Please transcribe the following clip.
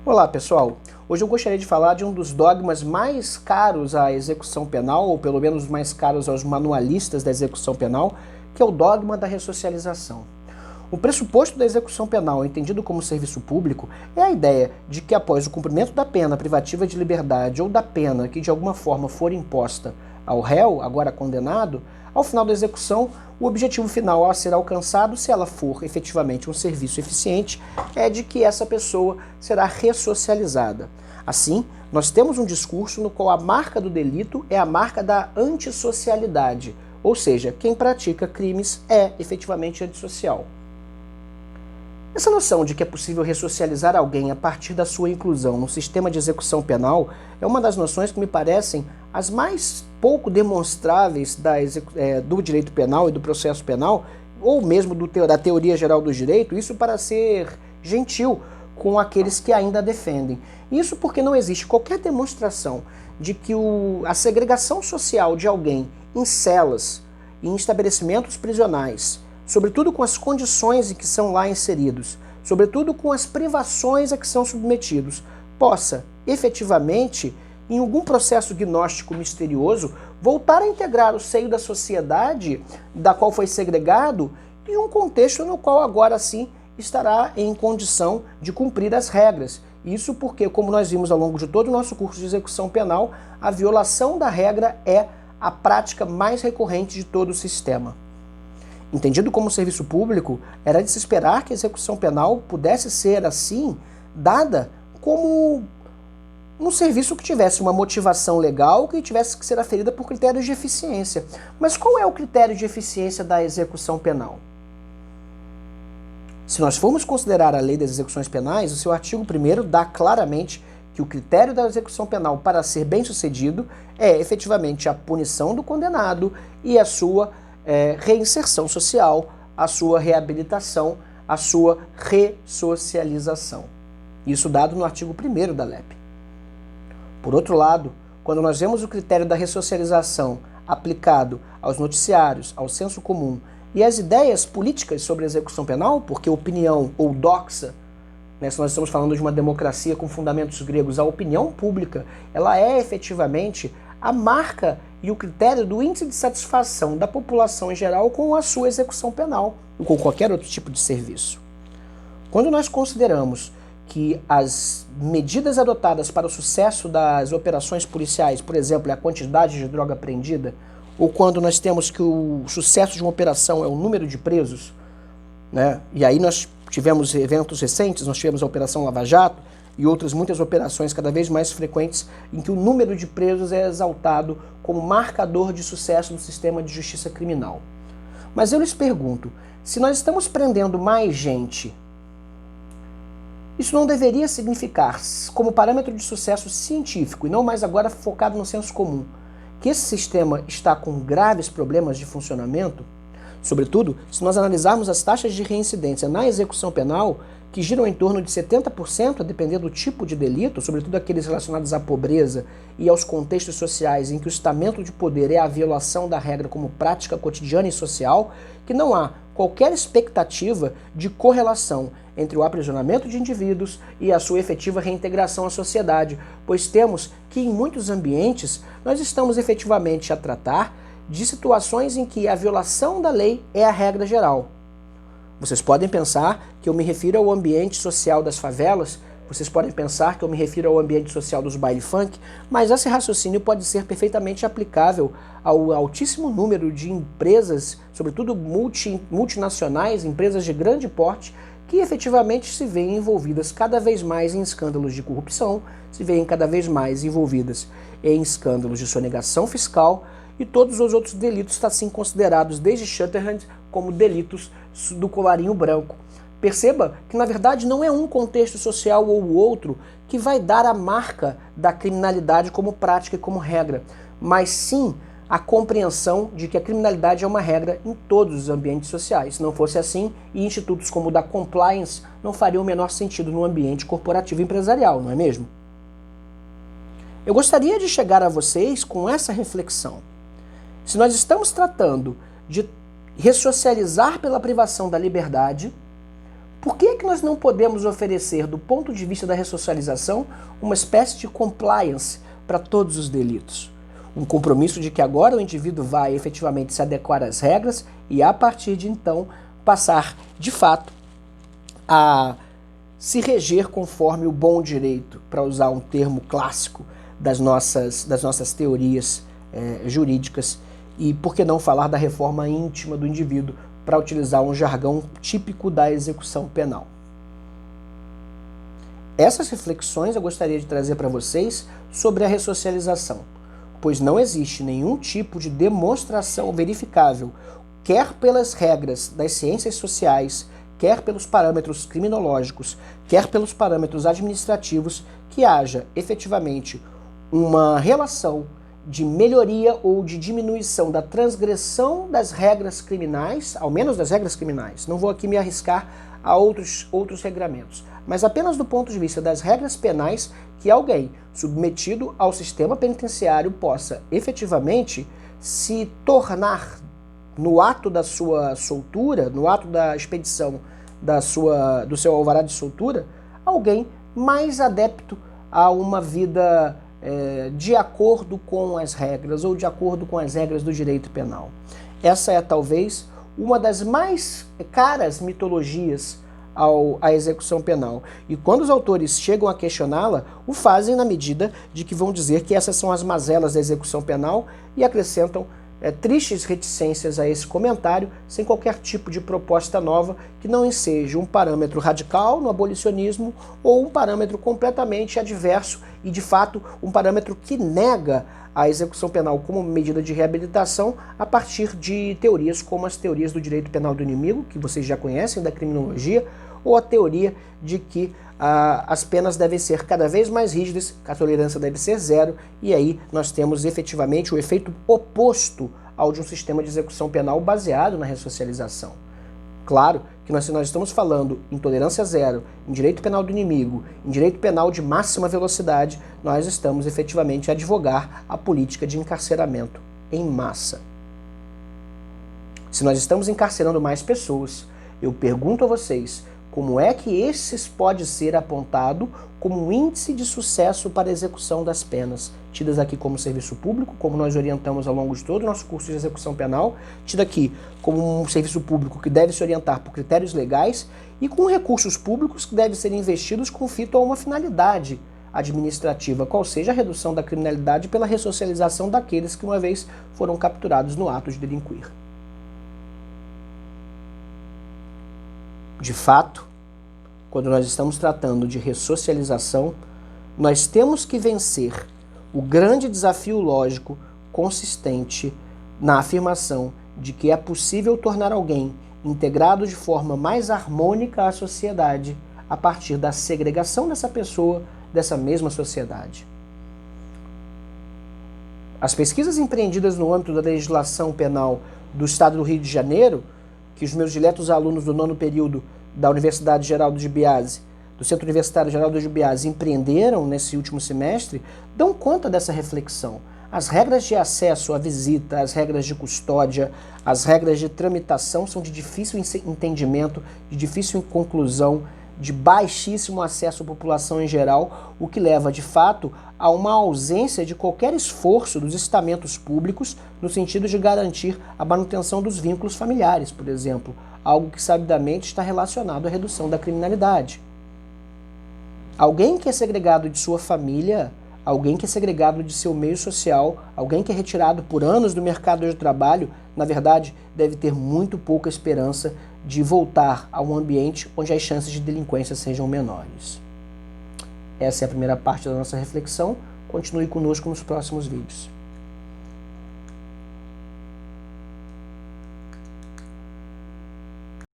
Olá pessoal, hoje eu gostaria de falar de um dos dogmas mais caros à execução penal, ou pelo menos mais caros aos manualistas da execução penal, que é o dogma da ressocialização. O pressuposto da execução penal, entendido como serviço público, é a ideia de que após o cumprimento da pena privativa de liberdade ou da pena que de alguma forma for imposta ao réu, agora condenado, ao final da execução, o objetivo final a ser alcançado, se ela for efetivamente um serviço eficiente, é de que essa pessoa será ressocializada. Assim, nós temos um discurso no qual a marca do delito é a marca da antissocialidade, ou seja, quem pratica crimes é efetivamente antissocial. Essa noção de que é possível ressocializar alguém a partir da sua inclusão no sistema de execução penal é uma das noções que me parecem as mais pouco demonstráveis do direito penal e do processo penal, ou mesmo da teoria geral do direito, isso para ser gentil com aqueles que ainda a defendem. Isso porque não existe qualquer demonstração de que a segregação social de alguém em celas, em estabelecimentos prisionais, sobretudo com as condições em que são lá inseridos, sobretudo com as privações a que são submetidos, possa efetivamente, em algum processo gnóstico misterioso, voltar a integrar o seio da sociedade da qual foi segregado em um contexto no qual agora sim estará em condição de cumprir as regras. Isso porque, como nós vimos ao longo de todo o nosso curso de execução penal, a violação da regra é a prática mais recorrente de todo o sistema. Entendido como serviço público, era de se esperar que a execução penal pudesse ser, assim, dada como um serviço que tivesse uma motivação legal, que tivesse que ser aferida por critérios de eficiência. Mas qual é o critério de eficiência da execução penal? Se nós formos considerar a lei das execuções penais, o seu artigo 1º dá claramente que o critério da execução penal para ser bem-sucedido é efetivamente a punição do condenado e a sua reinserção social, a sua reabilitação, a sua ressocialização. Isso dado no artigo 1º da LEP. Por outro lado, quando nós vemos o critério da ressocialização aplicado aos noticiários, ao senso comum e às ideias políticas sobre a execução penal, porque opinião ou doxa, se nós estamos falando de uma democracia com fundamentos gregos, a opinião pública, ela é efetivamente a marca e o critério do índice de satisfação da população em geral com a sua execução penal, ou com qualquer outro tipo de serviço. Quando nós consideramos que as medidas adotadas para o sucesso das operações policiais, por exemplo, é a quantidade de droga apreendida, ou quando nós temos que o sucesso de uma operação é o número de presos, e aí nós tivemos eventos recentes, nós tivemos a Operação Lava Jato, e outras muitas operações cada vez mais frequentes em que o número de presos é exaltado como marcador de sucesso do sistema de justiça criminal. Mas eu lhes pergunto, se nós estamos prendendo mais gente, isso não deveria significar, como parâmetro de sucesso científico, e não mais agora focado no senso comum, que esse sistema está com graves problemas de funcionamento? Sobretudo, se nós analisarmos as taxas de reincidência na execução penal, que giram em torno de 70%, a depender do tipo de delito, sobretudo aqueles relacionados à pobreza e aos contextos sociais em que o estamento de poder é a violação da regra como prática cotidiana e social, que não há qualquer expectativa de correlação entre o aprisionamento de indivíduos e a sua efetiva reintegração à sociedade, pois temos que, em muitos ambientes, nós estamos efetivamente a tratar de situações em que a violação da lei é a regra geral. Vocês podem pensar que eu me refiro ao ambiente social das favelas, vocês podem pensar que eu me refiro ao ambiente social dos baile funk, mas esse raciocínio pode ser perfeitamente aplicável ao altíssimo número de empresas, sobretudo multinacionais, empresas de grande porte, que efetivamente se veem envolvidas cada vez mais em escândalos de corrupção, se veem cada vez mais envolvidas em escândalos de sonegação fiscal, e todos os outros delitos assim considerados desde Sutherland como delitos do colarinho branco. Perceba que, na verdade, não é um contexto social ou o outro que vai dar a marca da criminalidade como prática e como regra, mas sim a compreensão de que a criminalidade é uma regra em todos os ambientes sociais. Se não fosse assim, e institutos como o da compliance não fariam o menor sentido no ambiente corporativo e empresarial, não é mesmo? Eu gostaria de chegar a vocês com essa reflexão. Se nós estamos tratando de ressocializar pela privação da liberdade, Por que é que nós não podemos oferecer, do ponto de vista da ressocialização, uma espécie de compliance para todos os delitos? Um compromisso de que agora o indivíduo vai efetivamente se adequar às regras e, a partir de então, passar, de fato, a se reger conforme o bom direito, para usar um termo clássico das nossas teorias jurídicas, e por que não falar da reforma íntima do indivíduo, para utilizar um jargão típico da execução penal. Essas reflexões eu gostaria de trazer para vocês sobre a ressocialização, pois não existe nenhum tipo de demonstração verificável, quer pelas regras das ciências sociais, quer pelos parâmetros criminológicos, quer pelos parâmetros administrativos, que haja efetivamente uma relação de melhoria ou de diminuição da transgressão das regras criminais, ao menos das regras criminais. Não vou aqui me arriscar a outros regramentos, mas apenas do ponto de vista das regras penais, que alguém submetido ao sistema penitenciário possa efetivamente se tornar, no ato da sua soltura, no ato da expedição do seu alvará de soltura, alguém mais adepto a uma vida de acordo com as regras ou de acordo com as regras do direito penal. Essa é talvez uma das mais caras mitologias à execução penal. E quando os autores chegam a questioná-la, o fazem na medida de que vão dizer que essas são as mazelas da execução penal e acrescentam tristes reticências a esse comentário, sem qualquer tipo de proposta nova que não enseje um parâmetro radical no abolicionismo ou um parâmetro completamente adverso e, de fato, um parâmetro que nega a execução penal como medida de reabilitação a partir de teorias como as teorias do direito penal do inimigo, que vocês já conhecem da criminologia, ou a teoria de que as penas devem ser cada vez mais rígidas, a tolerância deve ser zero, e aí nós temos efetivamente o efeito oposto ao de um sistema de execução penal baseado na ressocialização. Claro que nós estamos falando em tolerância zero, em direito penal do inimigo, em direito penal de máxima velocidade, nós estamos efetivamente a advogar a política de encarceramento em massa. Se nós estamos encarcerando mais pessoas, eu pergunto a vocês, como é que esses pode ser apontado como um índice de sucesso para a execução das penas, tidas aqui como serviço público, como nós orientamos ao longo de todo o nosso curso de execução penal, tido aqui como um serviço público que deve se orientar por critérios legais e com recursos públicos que devem ser investidos com fito a uma finalidade administrativa, qual seja a redução da criminalidade pela ressocialização daqueles que uma vez foram capturados no ato de delinquir. De fato, quando nós estamos tratando de ressocialização, nós temos que vencer o grande desafio lógico consistente na afirmação de que é possível tornar alguém integrado de forma mais harmônica à sociedade a partir da segregação dessa pessoa dessa mesma sociedade. As pesquisas empreendidas no âmbito da legislação penal do Estado do Rio de Janeiro, que os meus diletos alunos do 9º período da Universidade Geraldo de Biase, do Centro Universitário Geraldo de Biase, empreenderam nesse último semestre, dão conta dessa reflexão. As regras de acesso à visita, as regras de custódia, as regras de tramitação são de difícil entendimento, de difícil conclusão, de baixíssimo acesso à população em geral, o que leva, de fato, a uma ausência de qualquer esforço dos estamentos públicos no sentido de garantir a manutenção dos vínculos familiares, por exemplo, algo que sabidamente está relacionado à redução da criminalidade. Alguém que é segregado de sua família, alguém que é segregado de seu meio social, alguém que é retirado por anos do mercado de trabalho, na verdade, deve ter muito pouca esperança de voltar a um ambiente onde as chances de delinquência sejam menores. Essa é a primeira parte da nossa reflexão. Continue conosco nos próximos vídeos.